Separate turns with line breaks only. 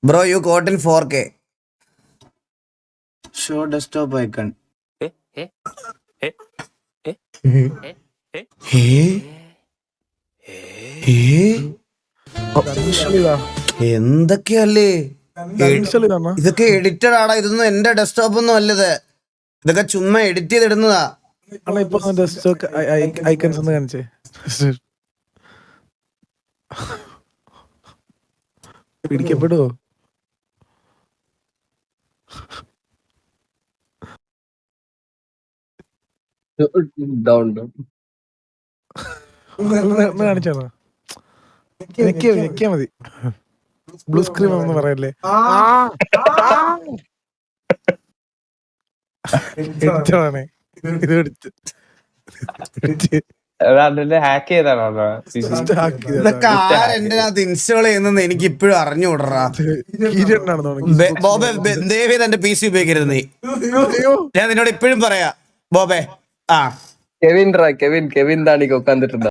Bro, you got in 4K. Show desktop icon. എന്തൊക്കെയല്ലേ ഇതൊക്കെ edited ആടാ. ഇതൊന്നും എന്റെ ഡെസ്ക്ടോപ്പ് ഒന്നും അല്ലത്. ഇതൊക്കെ ചുമ്മാ എഡിറ്റ് ചെയ്തിടുന്നതാ.
ഐക്കൺസ് ഒന്ന് കാണിച്ചേ. പിടിക്കപ്പെടുവോ? കാണിച്ചാ ഞെക്കിയാ മതി. ബ്ലൂ സ്ക്രീൻ ഒന്നും പറയല്ലേ. ഇത് എടുത്ത്
ഇതൊക്കെ ആരെന്റെ അത് ഇൻസ്റ്റാൾ ചെയ്യുന്നെന്ന് എനിക്ക് ഇപ്പോഴും അറിഞ്ഞുകൂടറാ. ബോബെ ദേവി എന്റെ PC ഉപയോഗിക്കരുത് നീ. ഞാൻ നിന്നോട് ഇപ്പോഴും പറയാ ബോബെ.
കെവിൻ താണിക്ക് ഉക്കാന്നിട്ടുണ്ടോ?